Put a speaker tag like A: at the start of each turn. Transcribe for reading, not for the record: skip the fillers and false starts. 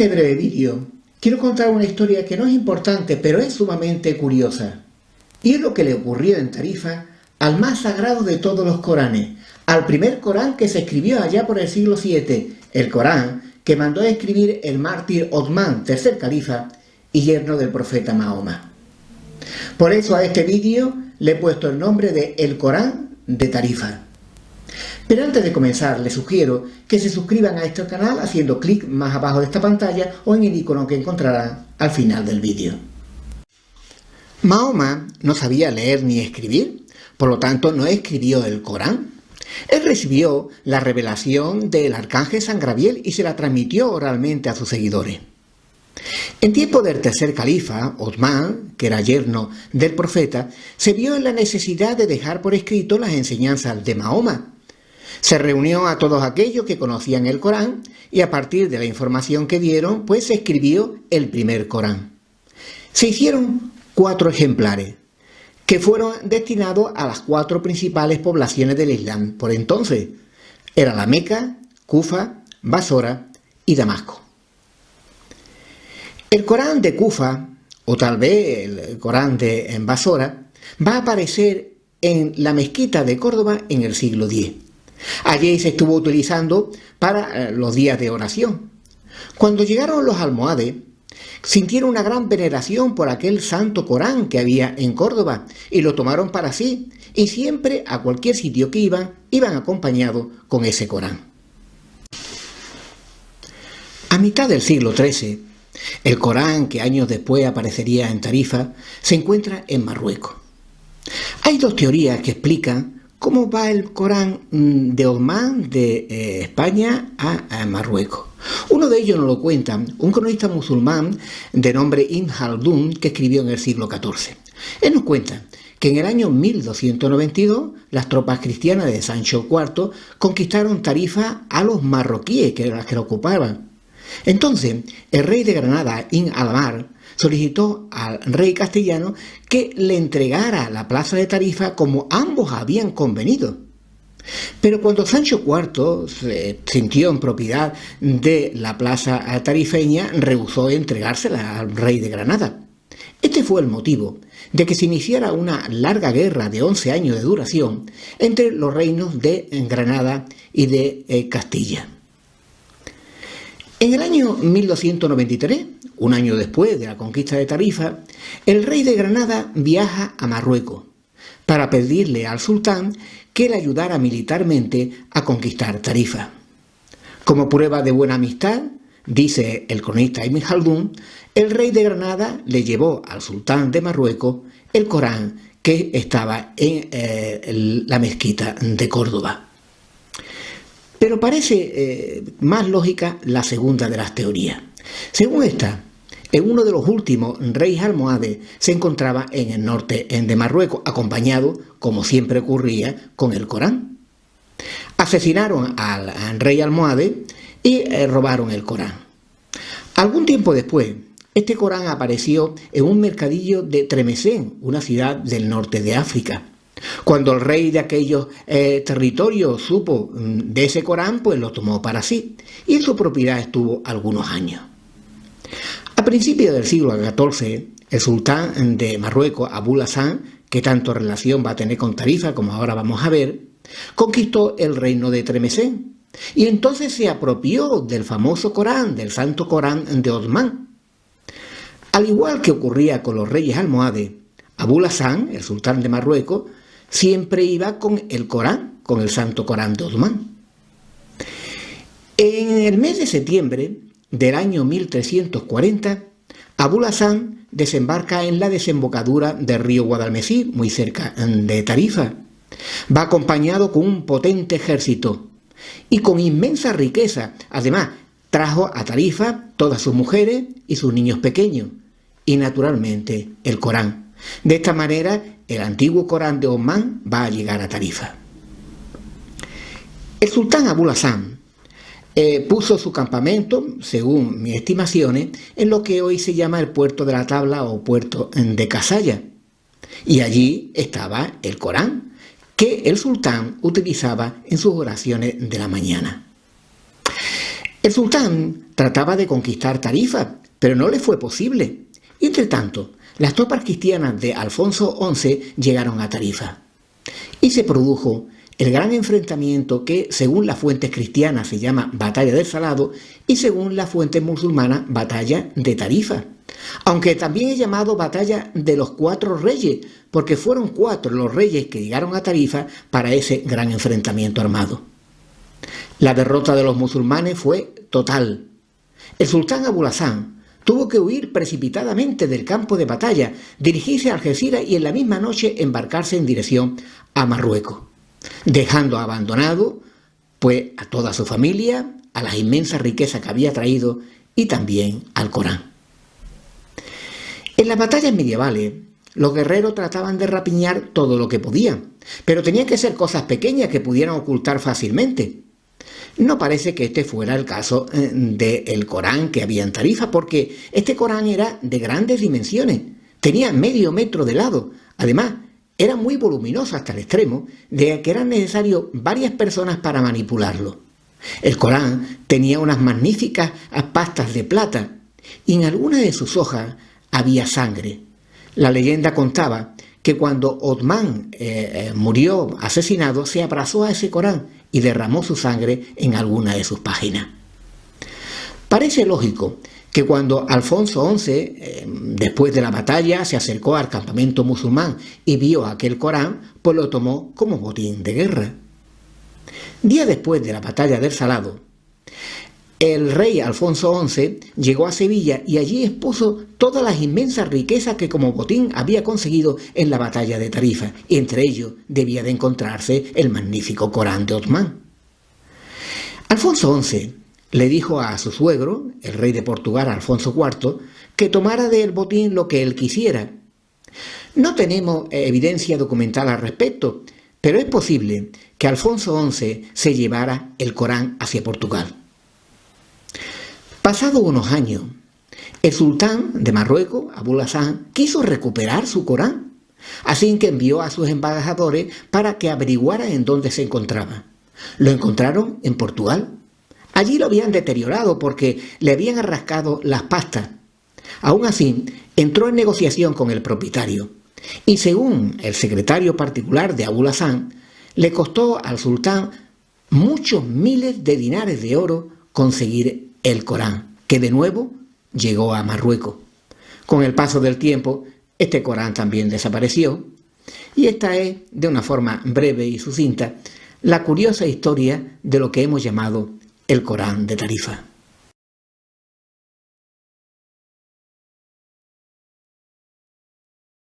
A: este breve vídeo quiero contar una historia que no es importante, pero es sumamente curiosa. Y es lo que le ocurrió en Tarifa al más sagrado de todos los Coranes, al primer Corán que se escribió allá por el siglo VII, el Corán que mandó a escribir el mártir Othman, tercer califa y yerno del profeta Mahoma. Por eso a este vídeo le he puesto el nombre de El Corán de Tarifa. Pero antes de comenzar, les sugiero que se suscriban a este canal haciendo clic más abajo de esta pantalla o en el icono que encontrarán al final del vídeo. Mahoma no sabía leer ni escribir, por lo tanto no escribió el Corán. Él recibió la revelación del arcángel San Gabriel y se la transmitió oralmente a sus seguidores. En tiempo del tercer califa, Othman, que era yerno del profeta, se vio en la necesidad de dejar por escrito las enseñanzas de Mahoma. Se reunió a todos aquellos que conocían el Corán y a partir de la información que dieron, pues se escribió el primer Corán. Se hicieron 4 ejemplares, que fueron destinados a las 4 principales poblaciones del Islam por entonces. Era la Meca, Kufa, Basora y Damasco. El Corán de Kufa, o tal vez el Corán de Basora, va a aparecer en la mezquita de Córdoba en el siglo X. Allí se estuvo utilizando para los días de oración. Cuando llegaron los almohades, sintieron una gran veneración por aquel santo Corán que había en Córdoba y lo tomaron para sí, y siempre a cualquier sitio que iban acompañados con ese Corán. A mitad del siglo XIII, el Corán, que años después aparecería en Tarifa, se encuentra en Marruecos. Hay 2 teorías que explican cómo va el Corán de Othman de España a Marruecos. Uno de ellos nos lo cuenta un cronista musulmán de nombre Ibn Khaldún, que escribió en el siglo XIV. Él nos cuenta que en el año 1292 las tropas cristianas de Sancho IV conquistaron Tarifa a los marroquíes que la ocupaban. Entonces el rey de Granada, Ibn al-Ahmar, solicitó al rey castellano que le entregara la plaza de Tarifa como ambos habían convenido. Pero cuando Sancho IV se sintió en propiedad de la plaza tarifeña, rehusó entregársela al rey de Granada. Este fue el motivo de que se iniciara una larga guerra de 11 años de duración entre los reinos de Granada y de Castilla. En el año 1293, un año después de la conquista de Tarifa, el rey de Granada viaja a Marruecos para pedirle al sultán que le ayudara militarmente a conquistar Tarifa. Como prueba de buena amistad, dice el cronista Ibn Khaldún, el rey de Granada le llevó al sultán de Marruecos el Corán que estaba en la mezquita de Córdoba. Pero parece más lógica la segunda de las teorías. Según esta, en uno de los últimos reyes almohades se encontraba en el norte de Marruecos, acompañado, como siempre ocurría, con el Corán. Asesinaron al rey almohade y robaron el Corán. Algún tiempo después, este Corán apareció en un mercadillo de Tremesén, una ciudad del norte de África. Cuando el rey de aquellos territorios supo de ese Corán, pues lo tomó para sí y en su propiedad estuvo algunos años. A principios del siglo XIV, el sultán de Marruecos, Abul Hasán, que tanto relación va a tener con Tarifa como ahora vamos a ver, conquistó el reino de Tremesén y entonces se apropió del famoso Corán, del santo Corán de Othman. Al igual que ocurría con los reyes almohades, Abul Hasán, el sultán de Marruecos, siempre iba con el Corán, con el santo Corán de Othman. En el mes de septiembre del año 1340, Abul Hasán desembarca en la desembocadura del río Guadalmesir, muy cerca de Tarifa. Va acompañado con un potente ejército y con inmensa riqueza. Además, trajo a Tarifa todas sus mujeres y sus niños pequeños, y naturalmente el Corán. De esta manera, el antiguo Corán de Othman va a llegar a Tarifa. El sultán Abul Hasán puso su campamento, según mis estimaciones, en lo que hoy se llama el puerto de la Tabla o puerto de Casalla. Y allí estaba el Corán, que el sultán utilizaba en sus oraciones de la mañana. El sultán trataba de conquistar Tarifa, pero no le fue posible. Entretanto, las tropas cristianas de Alfonso XI llegaron a Tarifa y se produjo el gran enfrentamiento que, según las fuentes cristianas, se llama Batalla del Salado y según las fuentes musulmanas, Batalla de Tarifa. Aunque también es llamado Batalla de los Cuatro Reyes, porque fueron 4 los reyes que llegaron a Tarifa para ese gran enfrentamiento armado. La derrota de los musulmanes fue total. El sultán Abu al-Hasan tuvo que huir precipitadamente del campo de batalla, dirigirse a Algeciras y en la misma noche embarcarse en dirección a Marruecos, dejando abandonado pues a toda su familia, a las inmensas riquezas que había traído y también al Corán. En las batallas medievales, los guerreros trataban de rapiñar todo lo que podían, pero tenían que ser cosas pequeñas que pudieran ocultar fácilmente. No parece que este fuera el caso del Corán que había en Tarifa, porque este Corán era de grandes dimensiones, tenía medio metro de lado, además era muy voluminoso hasta el extremo de que eran necesarias varias personas para manipularlo. El Corán tenía unas magníficas pastas de plata y en algunas de sus hojas había sangre. La leyenda contaba que cuando Othman murió asesinado, se abrazó a ese Corán y derramó su sangre en alguna de sus páginas. Parece lógico que cuando Alfonso XI, después de la batalla, se acercó al campamento musulmán y vio aquel Corán, pues lo tomó como botín de guerra. Días después de la batalla del Salado, el rey Alfonso XI llegó a Sevilla y allí expuso todas las inmensas riquezas que como botín había conseguido en la batalla de Tarifa, y entre ellos debía de encontrarse el magnífico Corán de Othman. Alfonso XI le dijo a su suegro, el rey de Portugal Alfonso IV, que tomara del botín lo que él quisiera. No tenemos evidencia documental al respecto, pero es posible que Alfonso XI se llevara el Corán hacia Portugal. Pasados unos años, el sultán de Marruecos, Abu al-Hasan, quiso recuperar su Corán, así que envió a sus embajadores para que averiguaran en dónde se encontraba. Lo encontraron en Portugal. Allí lo habían deteriorado porque le habían arrascado las pastas. Aún así, entró en negociación con el propietario y, según el secretario particular de Abu al-Hasan, le costó al sultán muchos miles de dinares de oro conseguir el Corán, que de nuevo llegó a Marruecos. Con el paso del tiempo, este Corán también desapareció, y esta es, de una forma breve y sucinta, la curiosa historia de lo que hemos llamado el Corán de Tarifa.